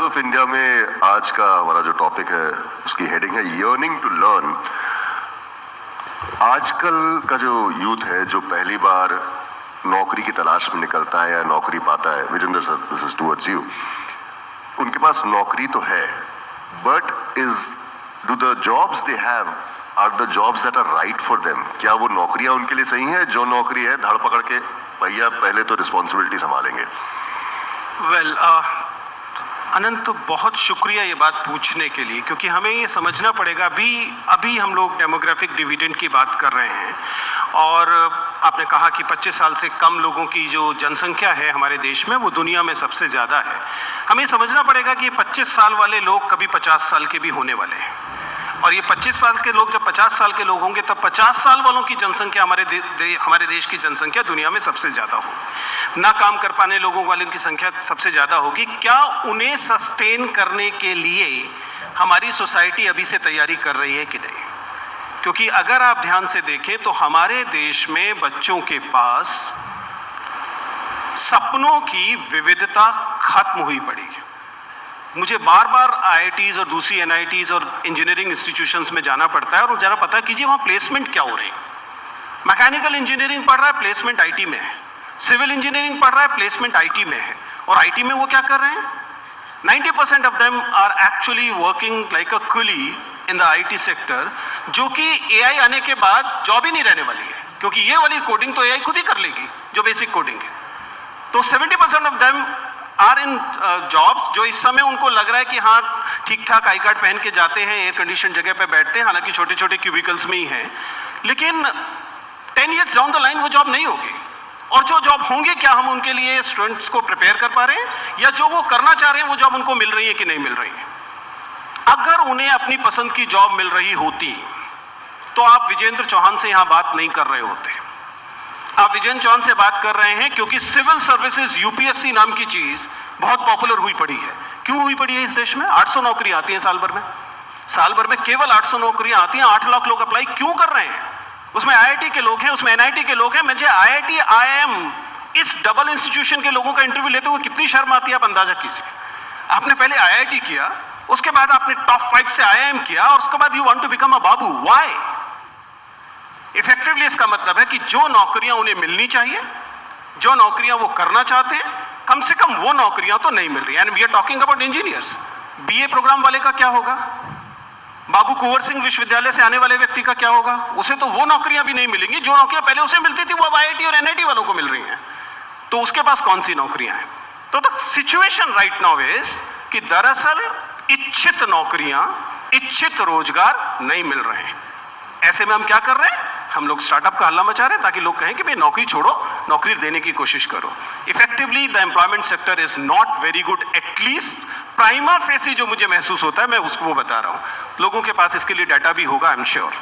Of India में आज का हमारा जो टॉपिक है उसकी हेडिंग है यर्निंग टू लर्न। आजकल का जो यूथ है जो पहली बार नौकरी की तलाश में निकलता है या नौकरी पाता है, Vijendra sir this is towards you, उनके पास नौकरी तो है but do the jobs they have are the jobs that are right for them? क्या वो नौकरियां उनके लिए सही है? जो नौकरी है धड़ पकड़ के भैया पहले तो रिस्पॉन्सिबिलिटी संभालेंगे। वेल अनंत, बहुत शुक्रिया ये बात पूछने के लिए, क्योंकि हमें ये समझना पड़ेगा अभी हम लोग डेमोग्राफिक डिविडेंड की बात कर रहे हैं और आपने कहा कि 25 साल से कम लोगों की जो जनसंख्या है हमारे देश में वो दुनिया में सबसे ज़्यादा है। हमें समझना पड़ेगा कि 25 साल वाले लोग कभी 50 साल के भी होने वाले हैं और ये 25 साल के लोग जब 50 साल के लोग होंगे तब 50 साल वालों की जनसंख्या हमारे देश की जनसंख्या दुनिया में सबसे ज़्यादा हो। ना काम कर पाने लोगों वालों की संख्या सबसे ज़्यादा होगी। क्या उन्हें सस्टेन करने के लिए हमारी सोसाइटी अभी से तैयारी कर रही है कि नहीं? क्योंकि अगर आप ध्यान से देखें तो हमारे देश में बच्चों के पास सपनों की विविधता खत्म हुई पड़ी है। मुझे बार बार IITs और दूसरी NITs और इंजीनियरिंग इंस्टीट्यूशंस में जाना पड़ता है और जरा पता कीजिए वहाँ प्लेसमेंट क्या हो रही है। मैकेनिकल इंजीनियरिंग पढ़ रहा है, प्लेसमेंट IT में है। सिविल इंजीनियरिंग पढ़ रहा है, प्लेसमेंट IT में है। और IT में वो क्या कर रहे हैं? 90% of them are actually working like a coolie in the IT sector, जो कि AI आने के बाद जॉब ही नहीं रहने वाली है, क्योंकि ये वाली कोडिंग तो AI खुद ही कर लेगी जो बेसिक कोडिंग है। तो 70% of them are in jobs जो इस समय उनको लग रहा है कि हाँ ठीक ठाक आई कार्ड पहन के जाते हैं, एयर कंडीशन जगह पे बैठते हैं, हालांकि छोटे छोटे क्यूबिकल्स में ही हैं, लेकिन 10 ईयर्स डाउन द लाइन वो जॉब नहीं होगी। और जो जॉब होंगे क्या हम उनके लिए स्टूडेंट्स को प्रिपेयर कर पा रहे हैं, या जो वो करना चाह रहे हैं वो जॉब उनको मिल रही है कि नहीं मिल रही है? अगर उन्हें अपनी पसंद की जॉब मिल रही होती तो आप विजेंद्र चौहान से यहां बात नहीं कर रहे होते। आप विजेंद्र चौहान से बात कर रहे हैं क्योंकि सिविल सर्विसेज UPSC नाम की चीज बहुत पॉपुलर हुई पड़ी है। क्यों हुई पड़ी है? इस देश में 800 नौकरी आती हैं साल भर में केवल 800 नौकरियां आती हैं। 8 लाख लोग अप्लाई क्यों कर रहे हैं? उसमें IIT के लोग हैं, उसमें NIT के लोग हैं। मुझे IIT IIM इस डबल इंस्टीट्यूशन के लोगों का इंटरव्यू लेते हुए कितनी शर्म आती है, आप अंदाजा कीजिए। आपने पहले IIT किया, उसके बाद आपने टॉप 5 से IIM किया और उसके बाद you want to become a babu. Why? Effectively इसका मतलब है कि जो नौकरियां उन्हें मिलनी चाहिए, जो नौकरियां वो करना चाहते हैं, कम से कम वो नौकरियां तो नहीं मिल रही। And we are talking about engineers. BA programme वाले का क्या होगा? बाबू कुंवर सिंह विश्वविद्यालय से आने वाले व्यक्ति का क्या होगा? उसे तो वो नौकरियां भी नहीं मिलेंगी जो नौकरियां पहले उसे मिलती थी, वो अब IIT और NIT वालों को मिल रही हैं। तो उसके पास कौन सी नौकरियां हैं? तो the situation right now is कि दरअसल इच्छित नौकरियां, इच्छित रोजगार नहीं मिल रहे हैं। ऐसे में हम क्या कर रहे हैं? हम लोग स्टार्टअप का हल्ला मचा रहे हैं ताकि लोग कहें कि भाई नौकरी छोड़ो, नौकरी देने की कोशिश करो। Effectively the employment sector is not very good, at least prima facie जो मुझे महसूस होता है मैं उसको वो बता रहा हूं। लोगों के पास इसके लिए डाटा भी होगा, आई एम श्योर।